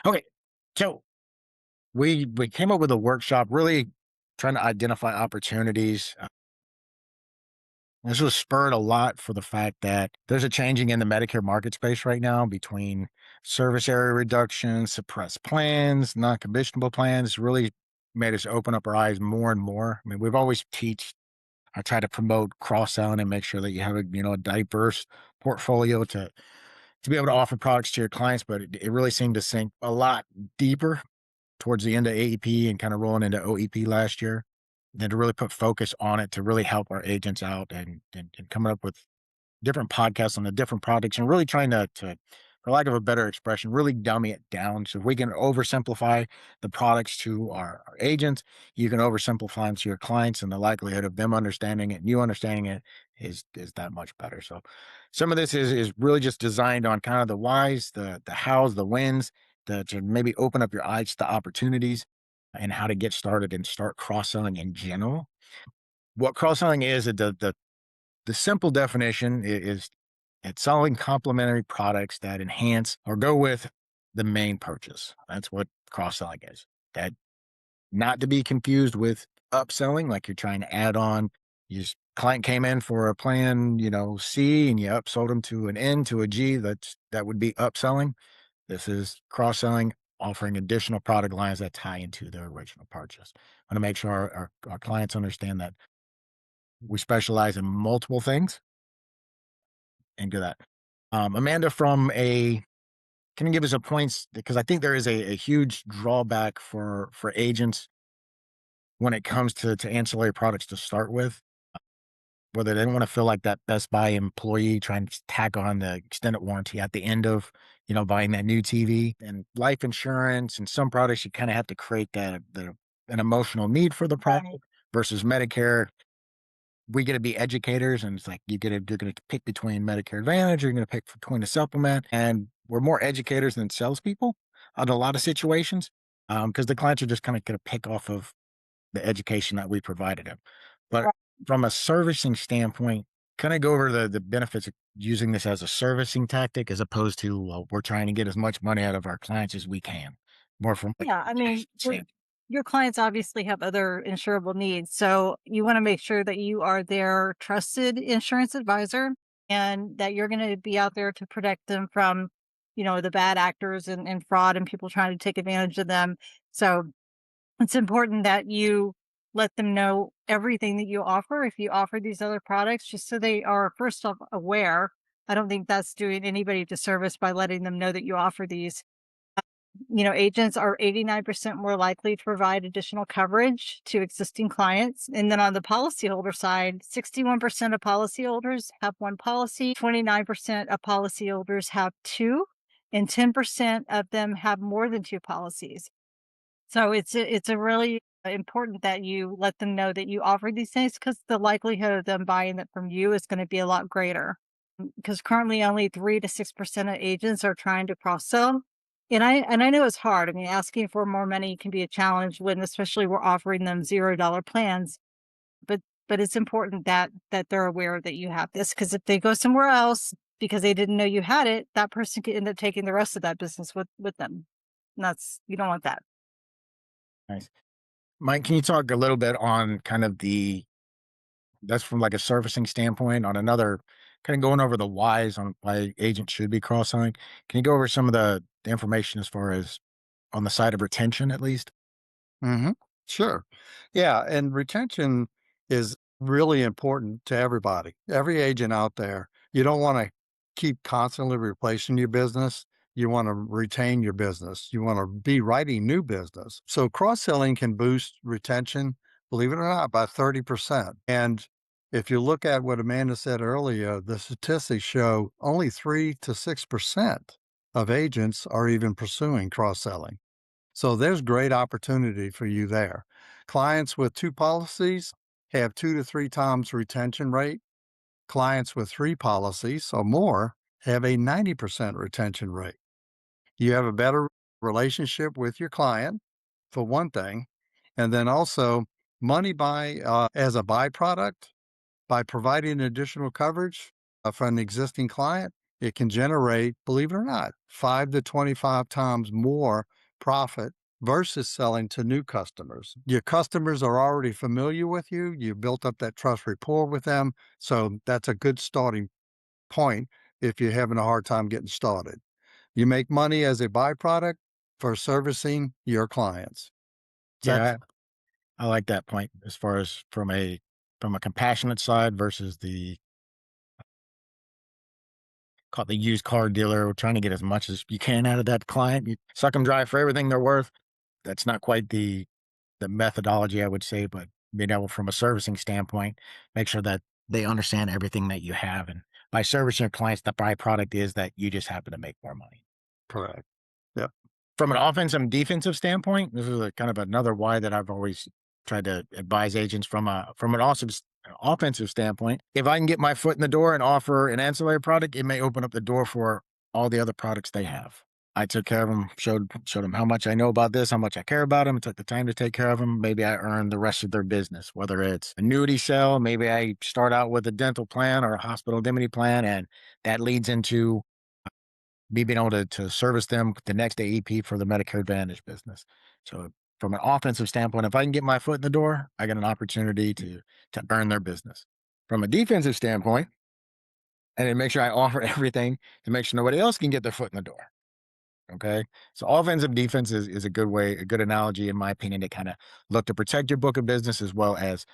Okay. So we came up with a workshop really trying to identify opportunities. This was spurred a lot for the fact that there's a changing in the Medicare market space right now between service area reductions, suppressed plans, non-commissionable plans, really made us open up our eyes more and more. I mean, we've always teach I try to promote cross-selling and make sure that you have a diverse portfolio to be able to offer products to your clients, but it really seemed to sink a lot deeper towards the end of AEP and kind of rolling into OEP last year, and to really put focus on it to really help our agents out and coming up with different podcasts on the different products and really trying to, for lack of a better expression, really dummy it down. So if we can oversimplify the products to our agents, you can oversimplify them to your clients, and the likelihood of them understanding it and you understanding it is that much better. So some of this is really just designed on kind of the whys, the hows, the wins, to maybe open up your eyes to opportunities and how to get started and start cross-selling in general. What cross-selling is, the simple definition is it's selling complementary products that enhance or go with the main purchase. That's what cross-selling is. That not to be confused with upselling, like you're trying to add on. Client came in for a plan, C, and you upsold them to an N to a G. That would be upselling. This is cross-selling, offering additional product lines that tie into their original purchase. I want to make sure our clients understand that we specialize in multiple things and do that. Amanda, can you give us a points because I think there is a huge drawback for agents when it comes to ancillary products to start with, whether they don't want to feel like that Best Buy employee trying to tack on the extended warranty at the end of buying that new TV and life insurance and some products you kind of have to create an emotional need for the product versus Medicare. We get to be educators, and it's like you're gonna pick between Medicare Advantage, or you're gonna pick between a supplement, and we're more educators than salespeople in a lot of situations, because the clients are just kind of gonna pick off of the education that we provided them. But Right. from a servicing standpoint, kind of go over the benefits of using this as a servicing tactic as opposed to we're trying to get as much money out of our clients as we can. More from like Yeah, I mean, standpoint. your clients obviously have other insurable needs, so you want to make sure that you are their trusted insurance advisor and that you're going to be out there to protect them from, the bad actors and fraud and people trying to take advantage of them. So it's important that you let them know everything that you offer if you offer these other products, just so they are first off aware. I don't think that's doing anybody a disservice by letting them know that you offer these. Agents are 89% more likely to provide additional coverage to existing clients. And then on the policyholder side, 61% of policyholders have one policy, 29% of policyholders have two, and 10% of them have more than two policies. So it's a really important that you let them know that you offer these things because the likelihood of them buying it from you is going to be a lot greater. Because currently only 3 to 6% of agents are trying to cross sell. And I know it's hard. I mean, asking for more money can be a challenge when especially we're offering them $0 plans. But it's important that they're aware that you have this because if they go somewhere else because they didn't know you had it, that person could end up taking the rest of that business with them. And that's you don't want that. Nice. Mike, can you talk a little bit on kind of that's from like a servicing standpoint on another kind of going over the whys on why agents should be cross-selling. Can you go over some of the information as far as on the side of retention at least? Hmm. Sure. Yeah. And retention is really important to everybody, every agent out there. You don't want to keep constantly replacing your business. You want to retain your business. You want to be writing new business. So cross selling can boost retention, believe it or not, by 30%. And if you look at what Amanda said earlier, the statistics show only 3 to 6% of agents are even pursuing cross selling. So there's great opportunity for you there. Clients with two policies have 2 to 3 times retention rate. Clients with three policies or more have a 90% retention rate. You have a better relationship with your client, for one thing. And then also, money as a byproduct by providing additional coverage for an existing client it can generate, believe it or not, 5 to 25 times more profit versus selling to new customers. Your customers are already familiar with you. You built up that trust rapport with them. So that's a good starting point if you're having a hard time getting started. You make money as a byproduct for servicing your clients. That's Yeah, I like that point as far as from a compassionate side versus the called the used car dealer trying to get as much as you can out of that client. You suck them dry for everything they're worth. That's not quite the methodology, I would say, but being able from a servicing standpoint, make sure that they understand everything that you have. And by servicing your clients, the byproduct is that you just happen to make more money. correct. Yeah. From an offensive and defensive standpoint, this is a kind of another why that I've always tried to advise agents from an awesome offensive standpoint. If I can get my foot in the door and offer an ancillary product, it may open up the door for all the other products they have. I took care of them, showed them how much I know about this, how much I care about them, took the time to take care of them. Maybe I earned the rest of their business, whether it's annuity sale, maybe I start out with a dental plan or a hospital indemnity plan, and that leads into me being able to service them the next AEP for the Medicare Advantage business. So from an offensive standpoint, if I can get my foot in the door, I get an opportunity to earn their business. From a defensive standpoint, and then make sure I offer everything to make sure nobody else can get their foot in the door. Okay. So offensive defense is a good way, a good analogy, in my opinion, to kind of look to protect your book of business as well as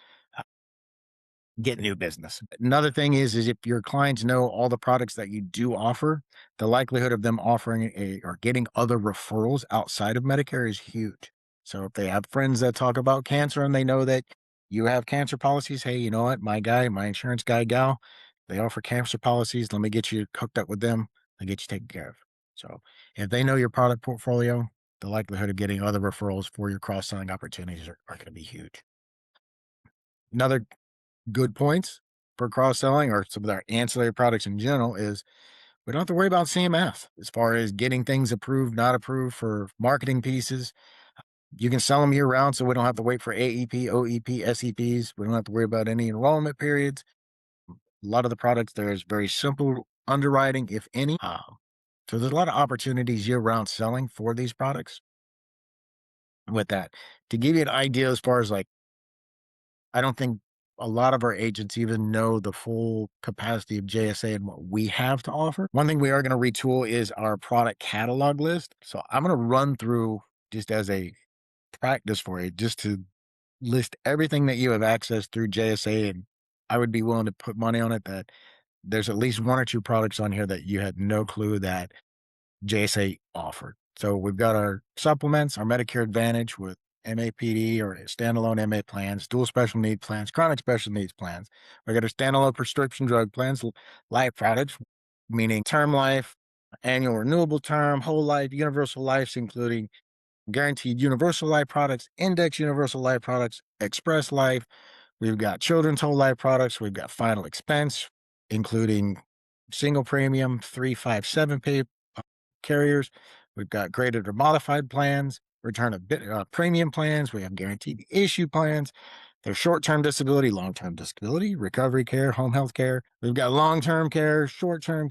get new business. Another thing is if your clients know all the products that you do offer, the likelihood of them offering or getting other referrals outside of Medicare is huge. So if they have friends that talk about cancer and they know that you have cancer policies, hey, you know what, my guy, my insurance guy, gal, they offer cancer policies. Let me get you hooked up with them and get you taken care of. So if they know your product portfolio, the likelihood of getting other referrals for your cross selling opportunities are going to be huge. Another good points for cross-selling or some of our ancillary products in general is we don't have to worry about CMS as far as getting things approved, not approved for marketing pieces. You can sell them year round, so we don't have to wait for AEP, OEP, SEPs. We don't have to worry about any enrollment periods. A lot of the products there is very simple underwriting, if any. So there's a lot of opportunities year round selling for these products with that. To give you an idea as far as like I don't think a lot of our agents even know the full capacity of JSA and what we have to offer. One thing we are going to retool is our product catalog list. So I'm going to run through just as a practice for you, just to list everything that you have access through JSA. And I would be willing to put money on it that there's at least one or two products on here that you had no clue that JSA offered. So we've got our supplements, our Medicare Advantage with MAPD or standalone MA plans, dual special need plans, chronic special needs plans. We got our standalone prescription drug plans, life products, meaning term life, annual renewable term, whole life, universal lives, including guaranteed universal life products, index universal life products, express life. We've got children's whole life products. We've got final expense, including single premium, 357 pay carriers. We've got graded or modified plans, return of premium plans. We have guaranteed issue plans. There's short-term disability, long-term disability, recovery care, home health care. We've got long-term care, short-term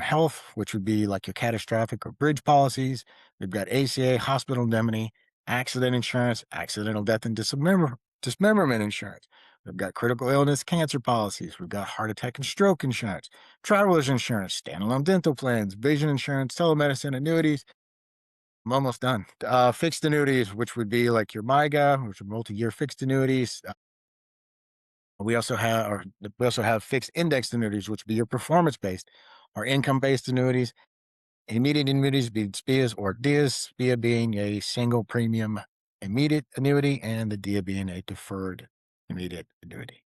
health, which would be like your catastrophic or bridge policies. We've got ACA, hospital indemnity, accident insurance, accidental death and dismemberment insurance. We've got critical illness, cancer policies. We've got heart attack and stroke insurance, traveler's insurance, standalone dental plans, vision insurance, telemedicine, annuities. I'm almost done. Fixed annuities, which would be like your MIGA, which are multi-year fixed annuities. We also have fixed indexed annuities, which would be your performance-based or income-based annuities. Immediate annuities being SPIAs or DIAs, SPIA being a single premium immediate annuity and the DIA being a deferred immediate annuity.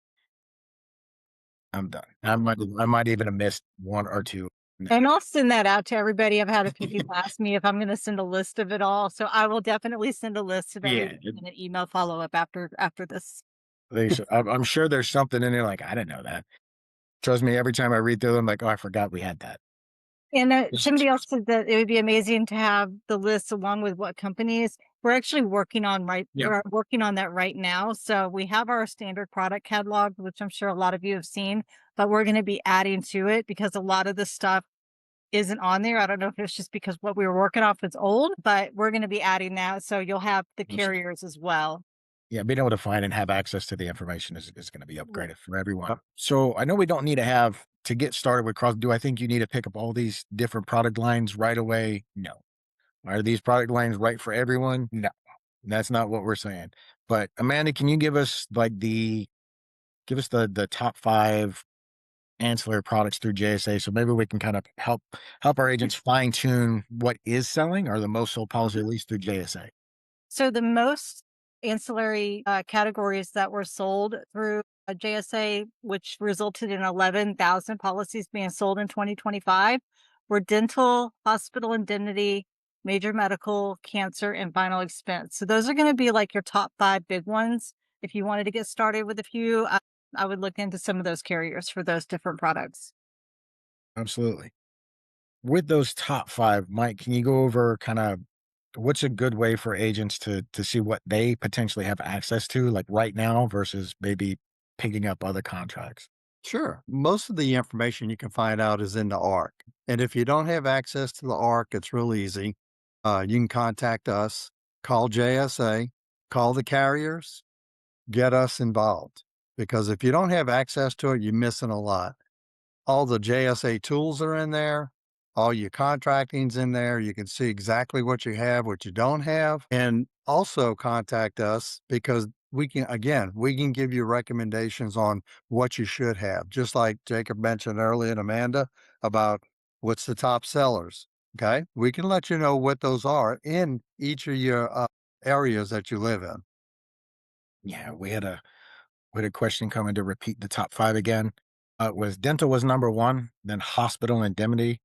I'm done. I might even have missed one or two. And I'll send that out to everybody. I've had a few people ask me if I'm going to send a list of it all. So I will definitely send a list of Yeah, everything in an email follow-up after this. I'm sure there's something in there like I didn't know that. Trust me, every time I read through them, like, oh, I forgot we had that. And Just- somebody else said that it would be amazing to have the list along with what companies. We're actually Yeah. we're working on that right now. So we have our standard product catalog, which I'm sure a lot of you have seen, but we're going to be adding to it because a lot of the stuff isn't on there. I don't know if it's just because what we were working off is old, but we're going to be adding that. So you'll have the carriers as well. Yeah, being able to find and have access to the information is going to be Right. upgraded for everyone. So I know we don't need to have to get started with cross. Do I think you need to pick up all these different product lines right away? No. Are these product lines right for everyone? No. That's not what we're saying. But Amanda, can you give us give us the top five ancillary products through JSA so maybe we can kind of help our agents fine tune what is selling or the most sold policy at least through JSA. So the most ancillary categories that were sold through JSA, which resulted in 11,000 policies being sold in 2025, were dental, hospital indemnity, major medical, cancer, and final expense. So those are going to be like your top five big ones. If you wanted to get started with a few, I would look into some of those carriers for those different products. Absolutely. With those top five, Mike, can you go over kind of what's a good way for agents to see what they potentially have access to, like right now, versus maybe picking up other contracts? Sure. Most of the information you can find out is in the ARC. And if you don't have access to the ARC, it's real easy. You can contact us, call JSA, call the carriers, get us involved. Because if you don't have access to it, you're missing a lot. All the JSA tools are in there. All your contracting's in there. You can see exactly what you have, what you don't have, and also contact us because we can give you recommendations on what you should have. Just like Jacob mentioned earlier and Amanda about what's the top sellers. Okay. We can let you know what those are in each of your areas that you live in. Yeah, we had a question coming to repeat the top five again. Was dental was number one, then hospital indemnity,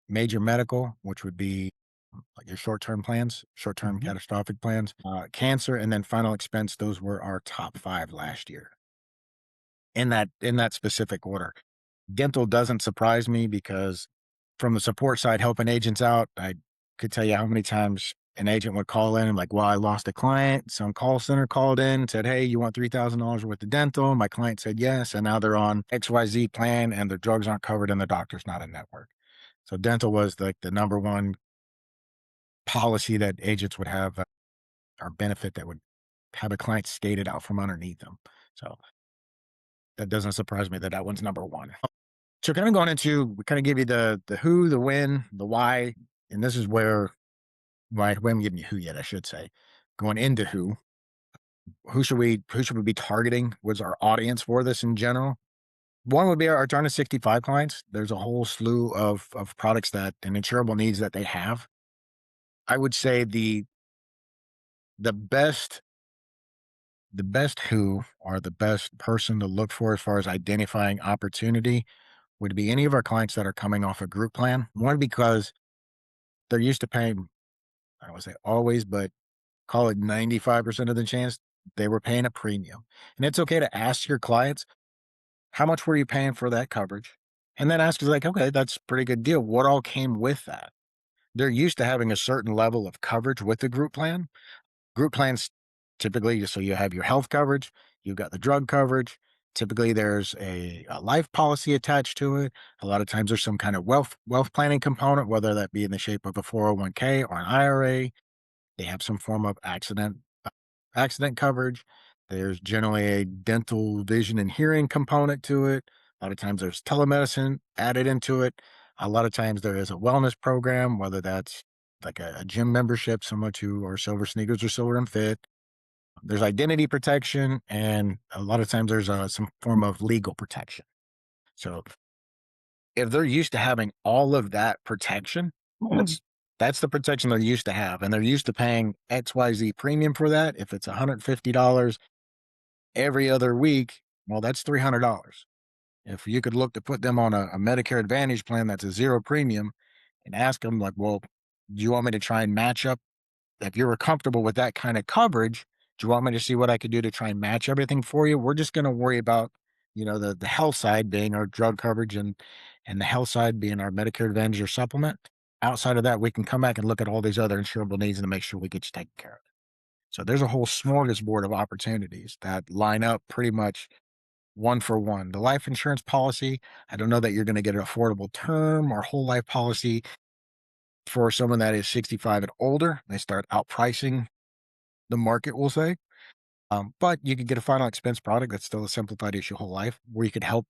major medical, which would be like your short-term plans, short-term Mhm. catastrophic plans, cancer, and then final expense. Those were our top five last year in that specific order. Dental doesn't surprise me because from the support side, helping agents out, I could tell you how many times an agent would call in and like, well, I lost a client. Some call center called in and said, hey, you want $3,000 worth of dental? My client said yes. And now they're on XYZ plan and their drugs aren't covered and the doctor's not in network. So dental was like the number one policy that agents would have or benefit that would have a client skated out from underneath them. So that doesn't surprise me that that one's number one. So kind of going into, we kind of give you the who, the when, the why, and this is where why we haven't given you who yet, I should say. Going into who should we be targeting? What's our audience for this in general? One would be our turn to 65 clients. There's a whole slew of products that and insurable needs that they have. I would say the best the best who or the best person to look for as far as identifying opportunity would be any of our clients that are coming off a group plan. One, because they're used to paying, I don't want to say always, but call it 95% of the chance they were paying a premium. And it's okay to ask your clients, how much were you paying for that coverage? And then ask, like, okay, that's a pretty good deal. What all came with that? They're used to having a certain level of coverage with the group plan. Group plans typically, just so you have your health coverage, you've got the drug coverage. Typically, there's a life policy attached to it. A lot of times, there's some kind of wealth planning component, whether that be in the shape of a 401k or an IRA. They have some form of accident coverage. There's generally a dental, vision, and hearing component to it. A lot of times, there's telemedicine added into it. A lot of times, there is a wellness program, whether that's like a gym membership, similar to our Silver Sneakers or Silver and Fit. There's identity protection, and a lot of times there's some form of legal protection. So if they're used to having all of that protection, that's that's the protection they're used to have, and they're used to paying XYZ premium for that. If it's $150 every other week, well, that's $300. If you could look to put them on a Medicare Advantage plan that's a zero premium and ask them like, well, do you want me to try and match up if you were comfortable with that kind of coverage, do you want me to see what I could do to try and match everything for you? We're just going to worry about, the health side being our drug coverage and the health side being our Medicare Advantage or supplement. Outside of that, we can come back and look at all these other insurable needs and make sure we get you taken care of. So there's a whole smorgasbord of opportunities that line up pretty much one for one. The life insurance policy, I don't know that you're going to get an affordable term or whole life policy for someone that is 65 and older. They start outpricing the market, we'll say. But you could get a final expense product that's still a simplified issue whole life, where you could help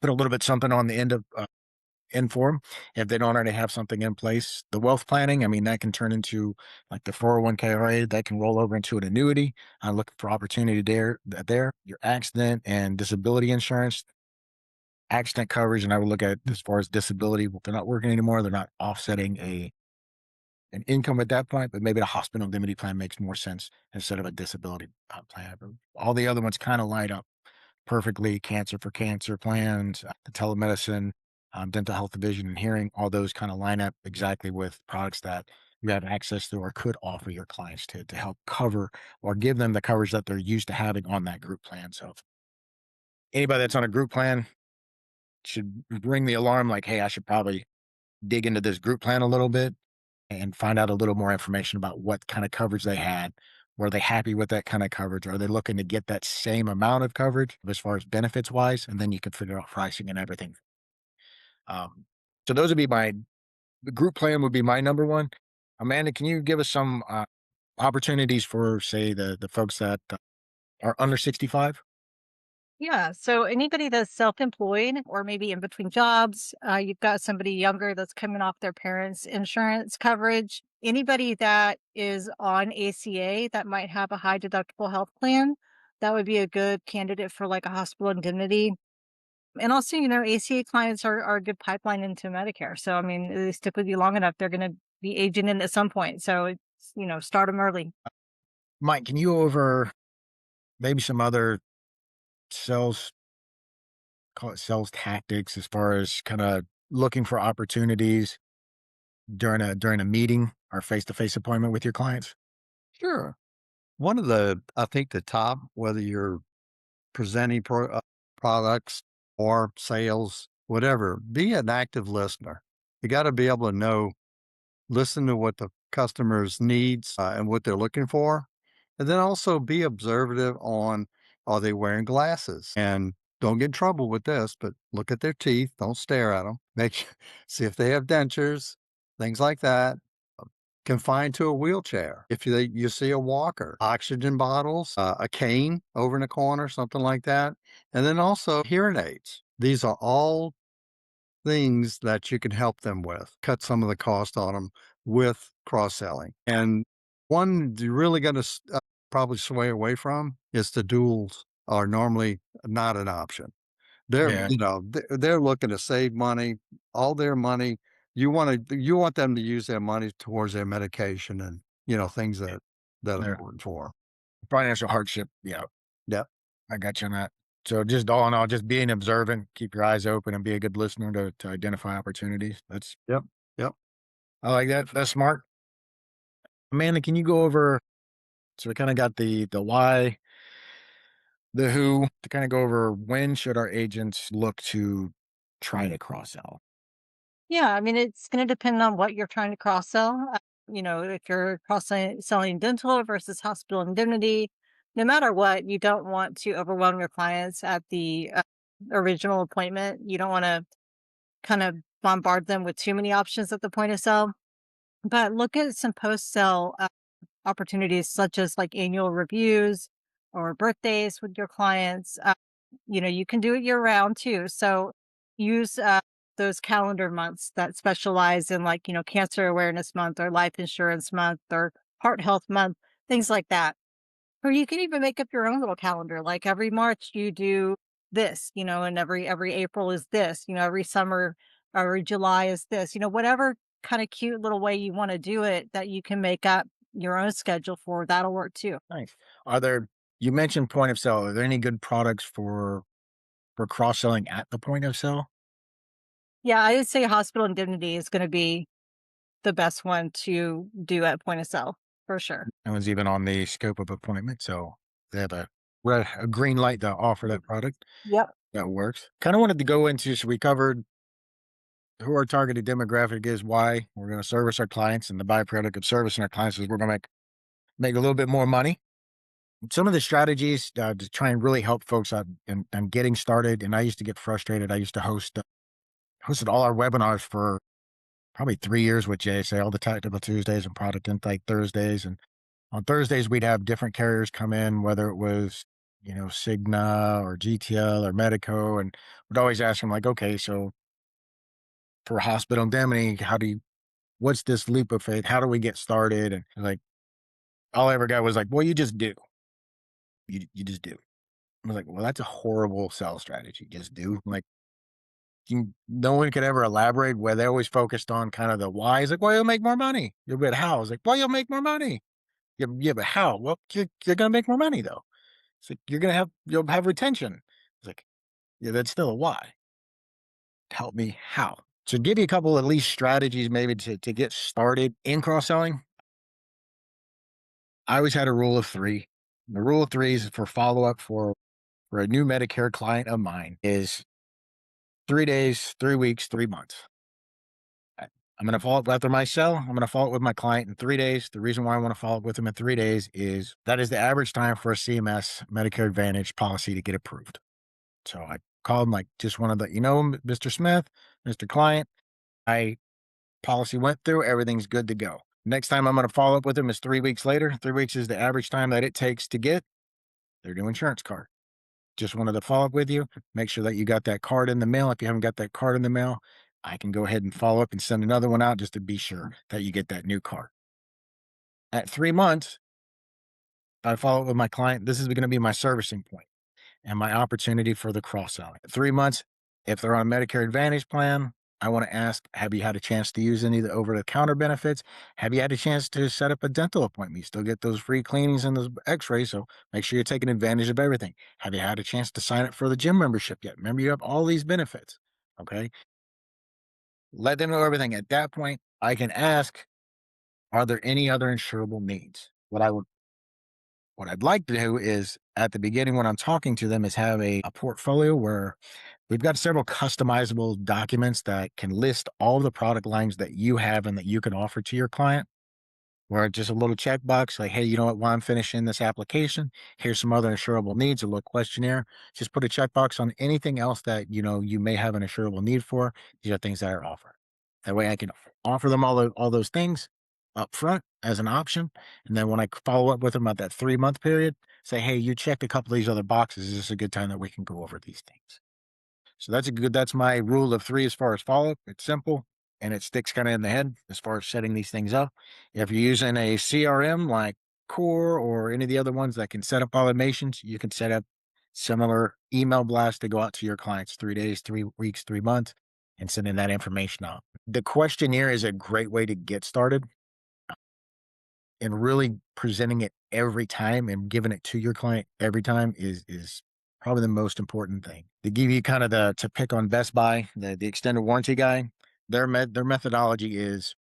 put a little bit something on the end of in for 'em if they don't already have something in place. The wealth planning, I mean, that can turn into like the 401k RA, that can roll over into an annuity. I'm looking for opportunity there. Your accident and disability insurance, accident coverage, and I would look at as far as disability. If they're not working anymore, they're not offsetting an income at that point, but maybe the hospital indemnity plan makes more sense instead of a disability plan. But all the other ones kind of light up perfectly. Cancer for cancer plans, the telemedicine, dental health, vision, and hearing, all those kind of line up exactly with products that you have access to or could offer your clients to help cover or give them the coverage that they're used to having on that group plan. So if anybody that's on a group plan should ring the alarm like, hey, I should probably dig into this group plan a little bit and find out a little more information about what kind of coverage they had. Were they happy with that kind of coverage? Are they looking to get that same amount of coverage as far as benefits wise? And then you can figure out pricing and everything. Um, so those would be the group plan would be my number one. Amanda, can you give us some opportunities for, say, the folks that are under 65? Yeah. So anybody that's self-employed or maybe in between jobs, you've got somebody younger that's coming off their parents' insurance coverage. Anybody that is on ACA that might have a high deductible health plan, that would be a good candidate for like a hospital indemnity. And also, ACA clients are a good pipeline into Medicare. So I mean, they stick with you long enough, they're going to be aging in at some point. So it's start them early. Mike, can you go over maybe some other sales, call it sales tactics, as far as kind of looking for opportunities during a meeting or face-to-face appointment with your clients? Sure. One of I think the top, whether you're presenting products or sales, whatever, be an active listener. You got to be able to listen to what the customer's needs and what they're looking for. And then also be observative on, are they wearing glasses? And don't get in trouble with this, but look at their teeth. Don't stare at them. See if they have dentures, things like that. Confined to a wheelchair. If you see a walker, oxygen bottles, a cane over in the corner, something like that. And then also hearing aids. These are all things that you can help them with, cut some of the cost on them with cross selling. And one you're really going to probably sway away from is the duals are normally not an option. They're, Yeah, they're looking to save money, all their money. You want them to use their money towards their medication and, things that are they're important for 'em. financial hardship. Yeah, Yep, I got you on that. So just all in all, just being observant, keep your eyes open, and be a good listener to identify opportunities. yep, yep. I like that. That's smart. Amanda, can you go over? So we kind of got the why, the who, to kind of go over when should our agents look to try to cross sell. Yeah, I mean, it's going to depend on what you're trying to cross sell. If you're selling dental versus hospital indemnity, no matter what, you don't want to overwhelm your clients at the original appointment. You don't want to kind of bombard them with too many options at the point of sale. But look at some post sale opportunities, such as like annual reviews or birthdays with your clients. You can do it year round too. So use those calendar months that specialize in like, cancer awareness month or life insurance month or heart health month, things like that. Or you can even make up your own little calendar. Like every March you do this, and every April is this, every summer, or every July is this, whatever kind of cute little way you want to do it that you can make up your own schedule for, that'll work too. Nice. Are there? You mentioned point of sale. Are there any good products for cross selling at the point of sale? Yeah, I would say hospital indemnity is going to be the best one to do at point of sale for sure. That was even on the scope of appointment. So they have a green light to offer that product. Yep. That works. Kind of wanted to go into, so we covered who our targeted demographic is, why we're going to service our clients, and the byproduct of servicing our clients is we're going to make a little bit more money. Some of the strategies to try and really help folks out and getting started. And I used to get frustrated. I used to hosted all our webinars for probably 3 years with JSA, all the Tactical Tuesdays and Product Insight Thursdays. And on Thursdays, we'd have different carriers come in, whether it was, Cigna or GTL or Medico. And we'd always ask them, like, okay, so for hospital indemnity, what's this leap of faith? How do we get started? And like, all I ever got was like, well, you just do. You just do. I was like, well, that's a horrible sales strategy. Just do. Like, no one could ever elaborate where they always focused on kind of the why. It's like, well, you'll make more money. You'll be how? I was like, well, you'll make more money. Yeah, yeah, but how? Well, you're going to make more money though. It's like, you'll have retention. It's like, yeah, that's still a why. Help me how? So give you a couple at least strategies maybe to get started in cross selling. I always had a rule of three. The rule of three is for follow up for a new Medicare client of mine is 3 days, 3 weeks, 3 months. I'm going to follow up after my sell. I'm going to follow up with my client in 3 days. The reason why I want to follow up with them in 3 days is that is the average time for a CMS Medicare Advantage policy to get approved. So I called him like, just wanted to let you know, Mr. Smith, Mr. Client, I policy went through, everything's good to go. Next time I'm going to follow up with him is 3 weeks later. 3 weeks is the average time that it takes to get their new insurance card. Just wanted to follow up with you. Make sure that you got that card in the mail. If you haven't got that card in the mail, I can go ahead and follow up and send another one out just to be sure that you get that new card. At 3 months, I follow up with my client. This is going to be my servicing point and my opportunity for the cross selling. At 3 months, if they're on a Medicare Advantage plan, I want to ask, have you had a chance to use any of the over the counter benefits? Have you had a chance to set up a dental appointment? You still get those free cleanings and those x rays. So make sure you're taking advantage of everything. Have you had a chance to sign up for the gym membership yet? Remember, you have all these benefits. Okay. Let them know everything. At that point, I can ask, are there any other insurable needs? What I'd like to do is at the beginning when I'm talking to them is have a portfolio where we've got several customizable documents that can list all the product lines that you have and that you can offer to your client. Where just a little checkbox like, hey, you know what? While I'm finishing this application, here's some other insurable needs, a little questionnaire. Just put a checkbox on anything else that you may have an insurable need for. These are things that are offered. That way I can offer them all those things up front as an option. And then when I follow up with them at that 3 month period, say, hey, you checked a couple of these other boxes. Is this a good time that we can go over these things? So that's my rule of three as far as follow up. It's simple and it sticks kind of in the head as far as setting these things up. If you're using a CRM like Core or any of the other ones that can set up automations, you can set up similar email blasts to go out to your clients 3 days, 3 weeks, 3 months, and sending that information out. The questionnaire is a great way to get started and really presenting it every time and giving it to your client every time is probably the most important thing. To give you kind of to pick on Best Buy, the extended warranty guy, their methodology is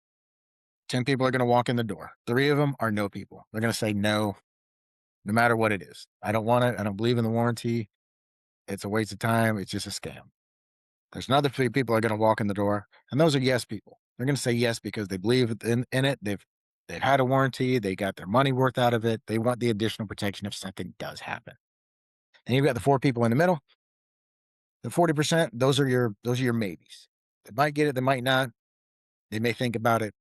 10 people are going to walk in the door. 3 of them are no people. They're going to say no, no matter what it is. I don't want it. I don't believe in the warranty. It's a waste of time. It's just a scam. There's another 3 people are going to walk in the door, and those are yes people. They're going to say yes because they believe in it. They've had a warranty. They got their money worth out of it. They want the additional protection if something does happen. And you've got the 4 people in the middle. The 40%, those are your maybes. They might get it, they might not. They may think about it,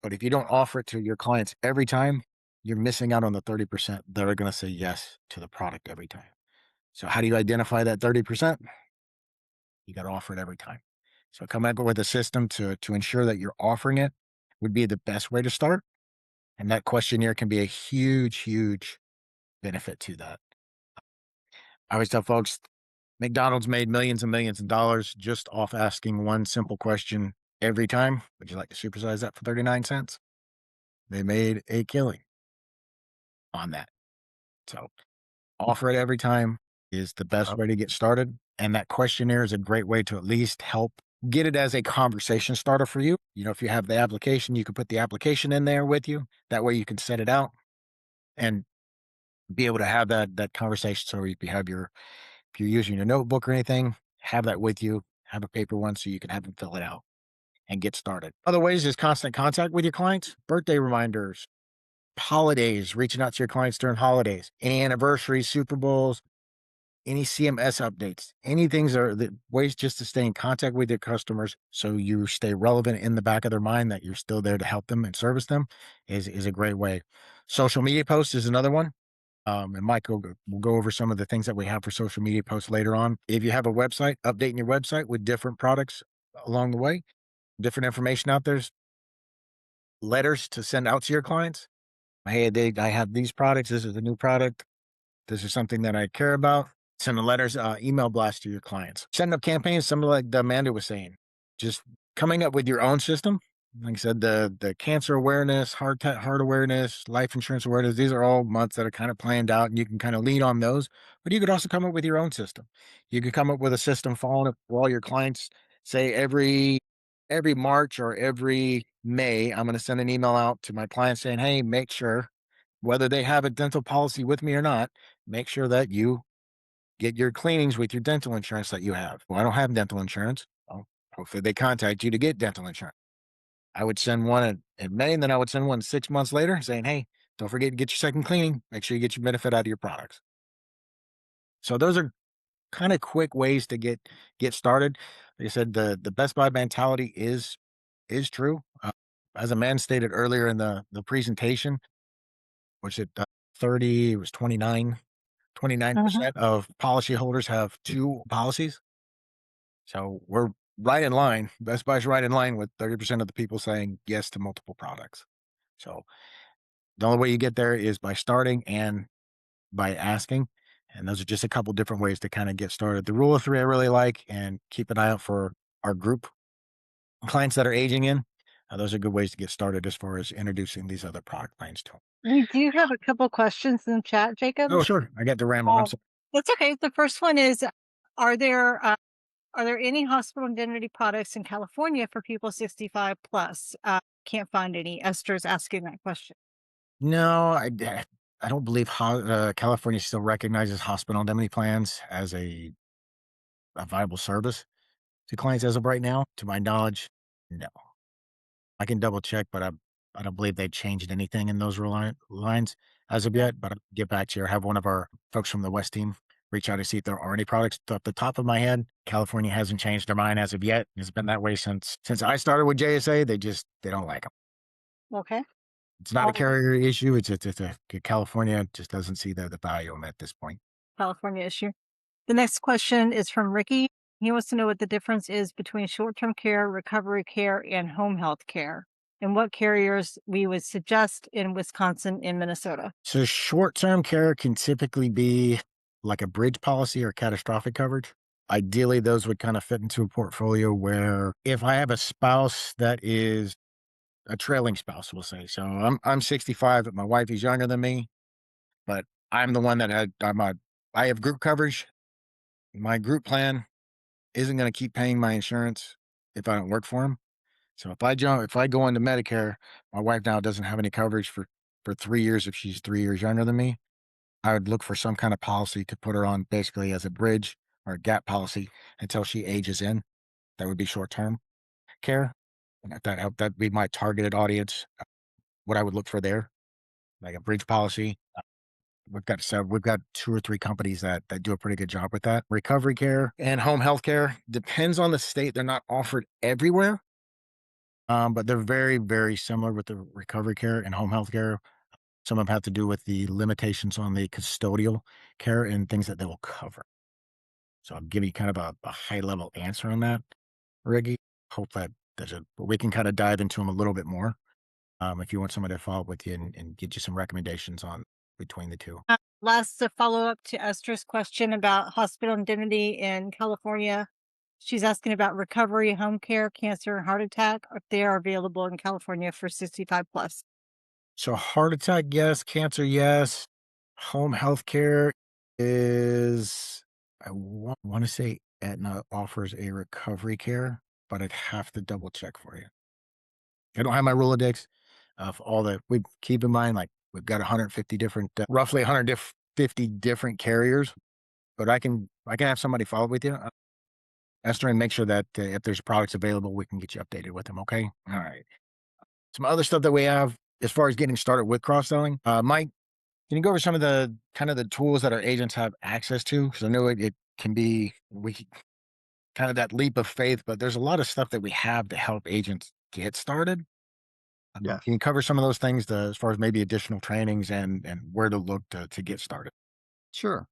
but if you don't offer it to your clients every time, you're missing out on the 30% that are going to say yes to the product every time. So how do you identify that 30%? You got to offer it every time. So come up with a system to ensure that you're offering it would be the best way to start. And that questionnaire can be a huge, huge benefit to that. I always tell folks McDonald's made millions and millions of dollars just off asking one simple question every time. Would you like to supersize that for 39 cents? They made a killing on that. So offer it every time is the best way to get started. And that questionnaire is a great way to at least help get it as a conversation starter for you. If you have the application, you can put the application in there with you. That way you can set it out and be able to have that conversation. So if you're using your notebook or anything, have that with you, have a paper one so you can have them fill it out and get started. Other ways is constant contact with your clients, birthday reminders, holidays, reaching out to your clients during holidays, any anniversaries, Super Bowls, any CMS updates, anything are the ways just to stay in contact with your customers so you stay relevant in the back of their mind that you're still there to help them and service them is a great way. Social media posts is another one. And Michael will go over some of the things that we have for social media posts later on. If you have a website, updating your website with different products along the way, different information out there, letters to send out to your clients. Hey, I have these products. This is a new product. This is something that I care about. Send the letters, email blast to your clients. Setting up campaigns, something like the Amanda was saying. Just coming up with your own system. Like I said, the cancer awareness, heart awareness, life insurance awareness. These are all months that are kind of planned out, and you can kind of lean on those. But you could also come up with your own system. You could come up with a system following up for all your clients. Say every March or every May, I'm going to send an email out to my clients saying, "Hey, make sure whether they have a dental policy with me or not, make sure that you get your cleanings with your dental insurance that you have." Well, I don't have dental insurance. Well, hopefully they contact you to get dental insurance. I would send one in May, and then I would send one 6 months later saying, "Hey, don't forget to get your second cleaning. Make sure you get your benefit out of your products." So those are kind of quick ways to get started. Like I said, the Best Buy mentality is true. As a man stated earlier in the presentation, which it 30, it was Mhm. 29% of policyholders have 2 policies. So we're right in line. Best Buy's right in line with 30% of the people saying yes to multiple products. So the only way you get there is by starting and by asking. And those are just a couple different ways to kind of get started. The rule of three I really like, and keep an eye out for our group clients that are aging in. Those are good ways to get started as far as introducing these other product lines to them. We do have a couple questions in the chat, Jacob. Oh, sure. I got to ramble. I'm Um, sorry. that's okay. The first one is, are there are there any hospital indemnity products in California for people 65 plus? Can't find any. Esther's asking that question. No, I don't believe California still recognizes hospital indemnity plans as a viable service to clients as of right now. To my knowledge, no. I can double check, but I don't believe they've changed anything in those lines as of yet. But I'll get back to you. Or have one of our folks from the West team reach out to see if there are any products. Off the top of my head, California hasn't changed their mind as of yet. It's been that way since I started with JSA. They don't like them. Okay. It's not a Um, carrier issue. It's a California just doesn't see the value of them at this point. California issue. The next question is from Ricky. He wants to know what the difference is between short term care, recovery care, and home health care, and what carriers we would suggest in Wisconsin and Minnesota. So short-term care can typically be like a bridge policy or catastrophic coverage. Ideally, those would kind of fit into a portfolio where if I have a spouse that is a trailing spouse, we'll say. So I'm 65, but my wife is younger than me, but I'm the one that I have group coverage. My group plan isn't going to keep paying my insurance if I don't work for him. So if I go into Medicare, my wife now doesn't have any coverage for 3 years if she's 3 years younger than me. I would look for some kind of policy to put her on basically as a bridge or a gap policy until she ages in. That would be short term care. And that'd be my targeted audience. What I would look for there, like a bridge policy. We've got 2 or 3 companies that do a pretty good job with that. Recovery care and home health care depends on the state. They're not offered everywhere, but they're very, very similar with the recovery care and home health care. Some of them have to do with the limitations on the custodial care and things that they will cover. So I'm giving you kind of a high level answer on that, Riggy. Hope that does it. But we can kind of dive into them a little bit more if you want somebody to follow up with you and get you some recommendations on between the two. Last follow up to Esther's question about hospital indemnity in California. She's asking about recovery, home care, cancer, and heart attack, if they are available in California for 65 plus. So heart attack, yes. Cancer, yes. Home health care is, I want to say Aetna offers a recovery care, but I'd have to double check for you. I don't have my Rolodex of all we keep in mind, like we've got 150 different, roughly 150 different carriers, but I can have somebody follow up with you, Esther, and make sure that if there's products available, we can get you updated with them. Okay. All right. Some other stuff that we have as far as getting started with cross selling, Mike, can you go over some of the kind of the tools that our agents have access to? Because I know it can be kind of that leap of faith, but there's a lot of stuff that we have to help agents get started. Yeah. Can you cover some of those things as far as maybe additional trainings and where to look to get started? Sure.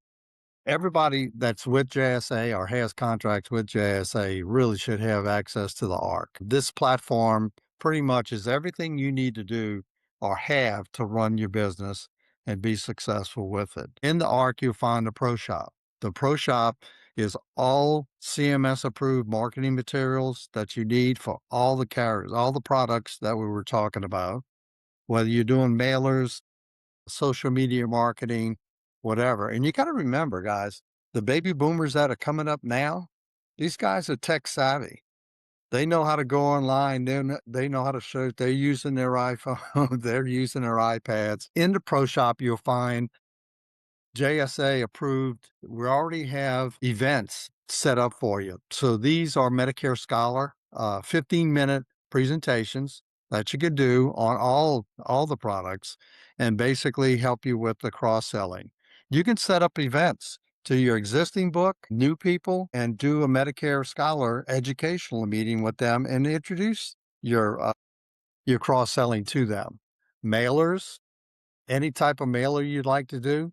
Everybody that's with JSA or has contracts with JSA really should have access to the ARC. This platform pretty much is everything you need to do or have to run your business and be successful with it. In the ARC, you'll find the Pro Shop. The Pro Shop is all CMS approved marketing materials that you need for all the carriers, all the products that we were talking about, whether you're doing mailers, social media marketing, whatever. And you got to remember, guys, the baby boomers that are coming up now, these guys are tech savvy. They know how to go online. They know how to show. They're using their iPhone. They're using their iPads. In the Pro Shop, you'll find JSA approved. We already have events set up for you. So these are Medicare Scholar, 15-minute presentations that you could do on all the products and basically help you with the cross-selling. You can set up events to your existing book, new people, and do a Medicare Scholar educational meeting with them and introduce your cross-selling to them. Mailers, any type of mailer you'd like to do,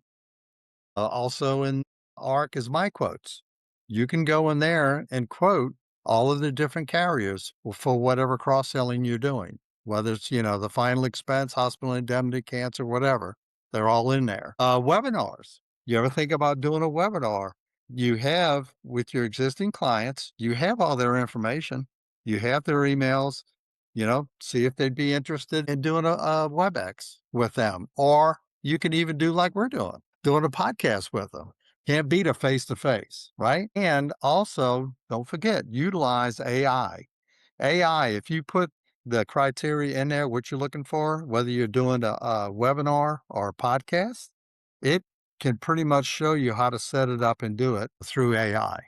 also in ARC is my quotes. You can go in there and quote all of the different carriers for whatever cross selling you're doing, whether it's, the final expense, hospital indemnity, cancer, whatever. They're all in there. Webinars. You ever think about doing a webinar? You have with your existing clients, you have all their information, you have their emails, see if they'd be interested in doing a WebEx with them. Or you can even do like we're doing a podcast with them. Can't beat a face to face, right? And also, don't forget, utilize AI. AI, if you put the criteria in there, what you're looking for, whether you're doing a webinar or a podcast, it can pretty much show you how to set it up and do it through AI.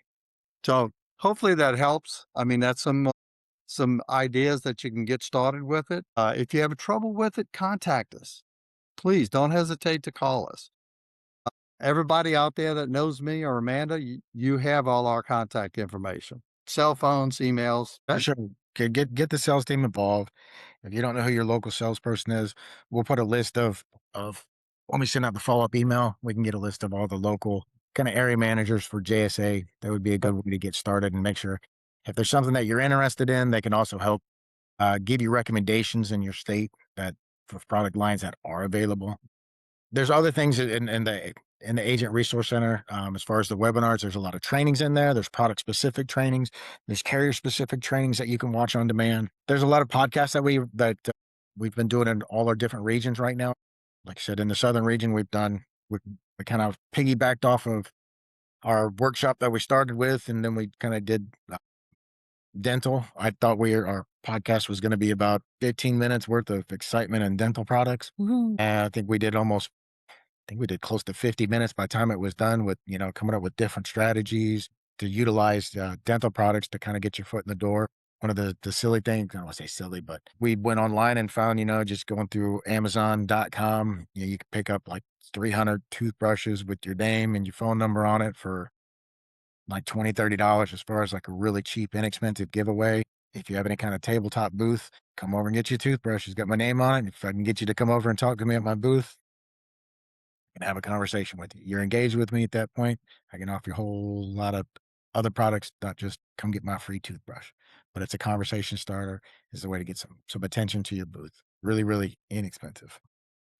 So hopefully that helps. I mean, that's some ideas that you can get started with it. If you have trouble with it, contact us. Please don't hesitate to call us. Everybody out there that knows me or Amanda, you have all our contact information, cell phones, emails. For sure. Okay, get the sales team involved. If you don't know who your local salesperson is, we'll put a list of when we send out the follow-up email, we can get a list of all the local kind of area managers for JSA. That would be a good way to get started and make sure if there's something that you're interested in, they can also help give you recommendations in your state that for product lines that are available. There's other things in the agent resource center. As far as the webinars, there's a lot of trainings in there. There's product specific trainings. There's carrier specific trainings that you can watch on demand. There's a lot of podcasts that we've been doing in all our different regions right now. Like I said, in the southern region, we kind of piggybacked off of our workshop that we started with, and then we kind of did dental. I thought our podcast was going to be about 15 minutes worth of excitement and dental products. And I think we did close to 50 minutes by the time it was done with, coming up with different strategies to utilize dental products to kind of get your foot in the door. One of the silly things, I don't want to say silly, but we went online and found, just going through Amazon.com, you can pick up like 300 toothbrushes with your name and your phone number on it for like $20, $30 as far as like a really cheap, inexpensive giveaway. If you have any kind of tabletop booth, come over and get your toothbrush. It's got my name on it. If I can get you to come over and talk to me at my booth, and have a conversation with you. You're engaged with me at that point. I can offer you a whole lot of other products, not just come get my free toothbrush. But it's a conversation starter. Is the way to get some attention to your booth. Really, really inexpensive.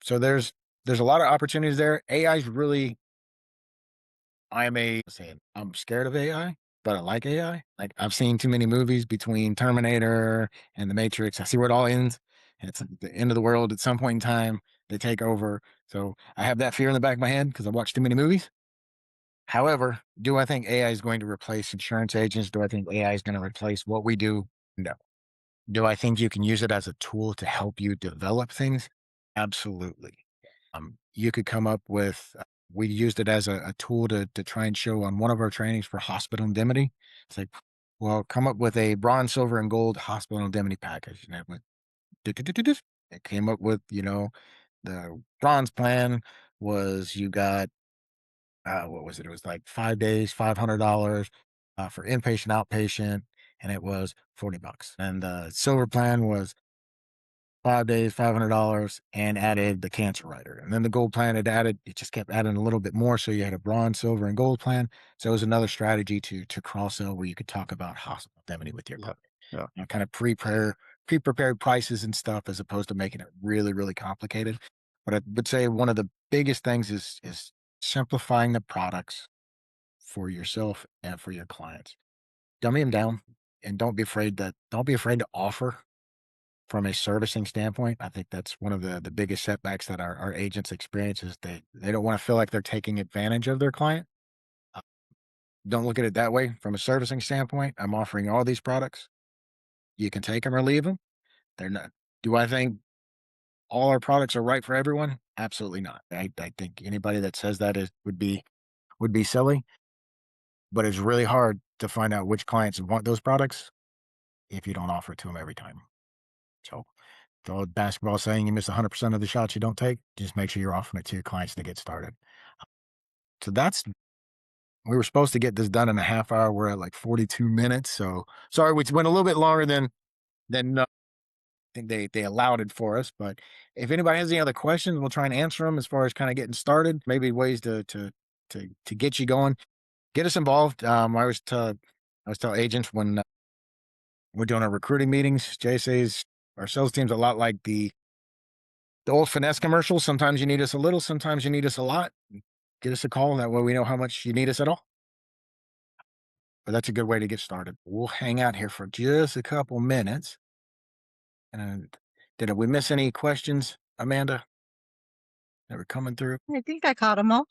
So there's a lot of opportunities there. AI is really I'm scared of AI, but I like AI. Like I've seen too many movies between Terminator and The Matrix. I see where it all ends. And it's the end of the world at some point in time. They take over. So I have that fear in the back of my head because I watched too many movies. However, do I think AI is going to replace insurance agents? Do I think AI is going to replace what we do? No. Do I think you can use it as a tool to help you develop things? Absolutely. You could come up with, we used it as a tool to try and show on one of our trainings for hospital indemnity. It's like, well, come up with a bronze, silver, and gold hospital indemnity package. And it went, It came up with, the bronze plan was you got what was it? It was like 5 days, $500 for inpatient, outpatient, and it was $40. And the silver plan was 5 days, $500, and added the cancer rider. And then the gold plan had added, it just kept adding a little bit more. So you had a bronze, silver, and gold plan. So it was another strategy to cross sell where you could talk about hospital indemnity with your Yeah. client. Yeah. Kind of pre-prepared prices and stuff as opposed to making it really, really complicated. But I would say one of the biggest things is simplifying the products for yourself and for your clients. Dummy them down and don't be afraid to offer from a servicing standpoint. I think that's one of the biggest setbacks that our agents experience is they don't want to feel like they're taking advantage of their client. Uh, Don't look at it that way. From a servicing standpoint, I'm offering all these products. You can take them or leave them. They're not. Do I think all our products are right for everyone? Absolutely not. I think anybody that says that would be silly. But it's really hard to find out which clients want those products if you don't offer it to them every time. So the old basketball saying, you miss 100% of the shots you don't take. Just make sure you're offering it to your clients to get started. So we were supposed to get this done in a half hour. We're at like 42 minutes. So sorry, we went a little bit longer than I think they allowed it for us. But if anybody has any other questions, we'll try and answer them as far as kind of getting started. Maybe ways to get you going, get us involved. I always tell agents when we're doing our recruiting meetings, JSA's, our sales team's a lot like the old finesse commercials. Sometimes you need us a little, sometimes you need us a lot. Get us a call. That way we know how much you need us at all. But that's a good way to get started. We'll hang out here for just a couple minutes. And did we miss any questions, Amanda, that were coming through? I think I caught them all.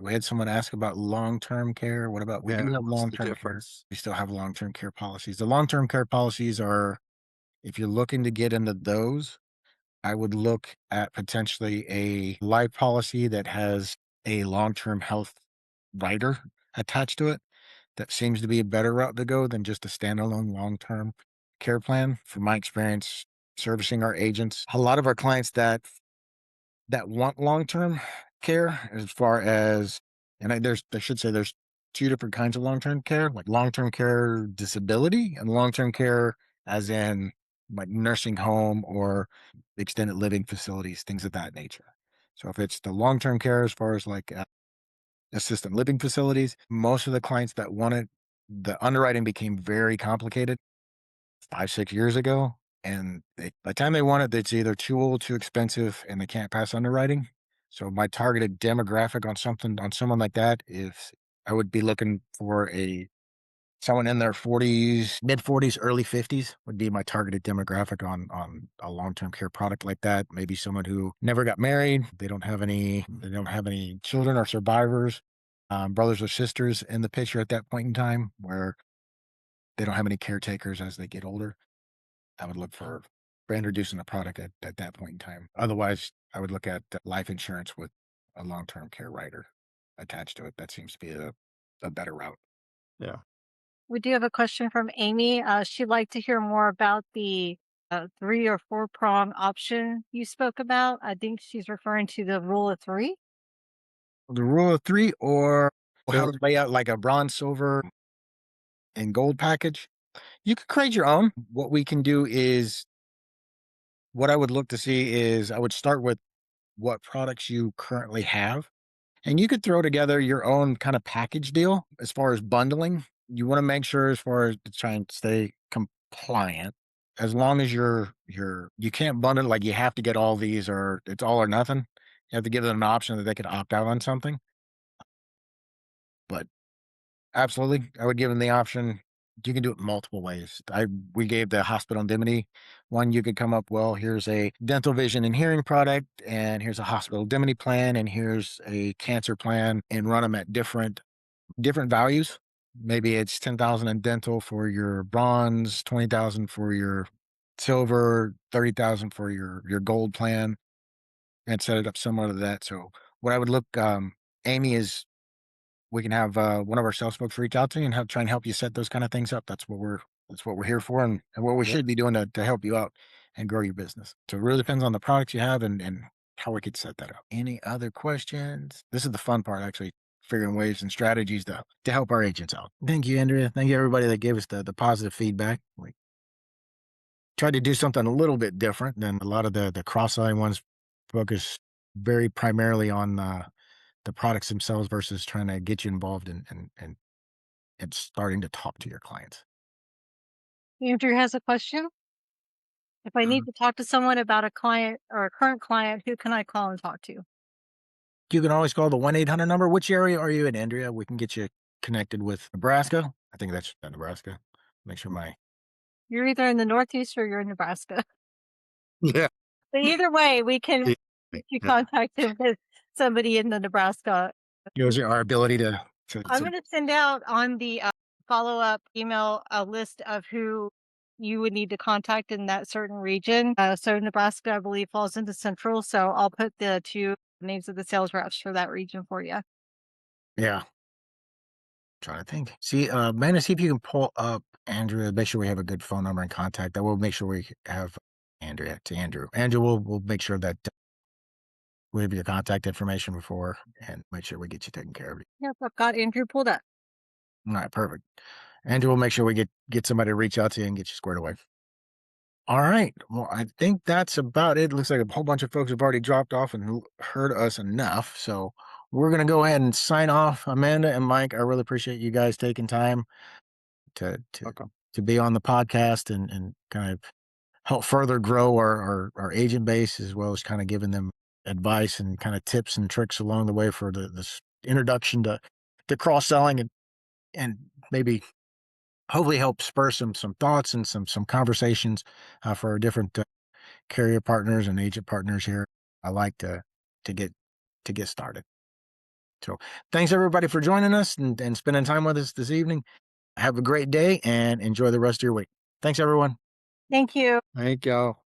We had someone ask about long-term care. What about, we Yeah. do have What's the long-term care. difference? We still have long-term care policies. The long-term care policies are, if you're looking to get into those, I would look at potentially a life policy that has a long-term health rider attached to it. That seems to be a better route to go than just a standalone long-term care plan. From my experience servicing our agents, a lot of our clients that want long-term care as far as, and I should say there's two different kinds of long-term care, like long-term care disability and long-term care as in like nursing home or extended living facilities, things of that nature. So if it's the long-term care as far as like assisted living facilities, most of the clients that want it, the underwriting became very complicated 5, 6 years ago. And by the time they want it, it's either too old, too expensive, and they can't pass underwriting. So my targeted demographic on someone like that is I would be looking for someone in their 40s, mid 40s, early 50s would be my targeted demographic on a long-term care product like that. Maybe someone who never got married, they don't have any children or survivors, brothers or sisters in the picture at that point in time where they don't have any caretakers as they get older. I would look for introducing the product at that point in time. Otherwise, I would look at life insurance with a long-term care rider attached to it. That seems to be a better route. Yeah. We do have a question from Amy. She'd like to hear more about the three or four prong option you spoke about. I think she's referring to the rule of three. The rule of three, or how There's to lay out like a bronze, silver, and gold package. You could create your own. What we can do is, what I would look to see is, I would start with what products you currently have. And you could throw together your own kind of package deal as far as bundling. You want to make sure as far as to try and stay compliant. As long as you can't bundle like you have to get all these or it's all or nothing. You have to give them an option that they could opt out on something. But absolutely, I would give them the option. You can do it multiple ways. We gave the hospital indemnity one. You could come up, well, here's a dental vision and hearing product, and here's a hospital indemnity plan, and here's a cancer plan, and run them at different values. Maybe it's 10,000 in dental for your bronze, 20,000 for your silver, 30,000 for your gold plan, and set it up similar to that. So what I would look, Amy, is we can have one of our sales folks reach out to you and try and help you set those kind of things up. That's what we're here for, and what we yeah. should be doing to help you out. and grow your business. So it really depends on the products you have and how we could set that up. Any other questions? This is the fun part, actually, figuring ways and strategies to help our agents out. Thank you, Andrea. Thank you, everybody that gave us the positive feedback. We tried to do something a little bit different than a lot of the cross-selling ones, focus very primarily on the products themselves versus trying to get you involved and starting to talk to your clients. Andrew has a question. If I need Mhm. to talk to someone about a client or a current client, who can I call and talk to? You can always call the 1-800 number. Which area are you in, Andrea? We can get you connected with Nebraska. I think that's Nebraska. Make sure my You're either in the Northeast or you're in Nebraska. Yeah. But either way, we can Yeah. get you Yeah. contacted with somebody in the Nebraska. shows you our ability I'm to going to send out on the follow-up email a list of who you would need to contact in that certain region. So Nebraska, I believe, falls into Central. So I'll put the two names of the sales reps for that region for you. yeah. Trying to think. See, man, see if you can pull up Andrea. Make sure we have a good phone number and contact. That will make sure we have Andrea to Andrew. Andrew, we'll make sure that we have your contact information before and make sure we get you taken care of. Yep, I've got Andrew pulled up. All right, perfect. Andrew, we'll make sure we get somebody to reach out to you and get you squared away. All right. Well, I think that's about it. Looks like a whole bunch of folks have already dropped off and heard us enough. So we're gonna go ahead and sign off. Amanda and Mike, I really appreciate you guys taking time to to Okay. to be on the podcast and kind of help further grow our agent base as well as kind of giving them advice and kind of tips and tricks along the way for this introduction to cross selling and maybe hopefully help spur some thoughts and some conversations for our different carrier partners and agent partners here. I like to get to get started. So thanks everybody for joining us and spending time with us this evening. Have a great day and enjoy the rest of your week. Thanks everyone. Thank you. Thank y'all.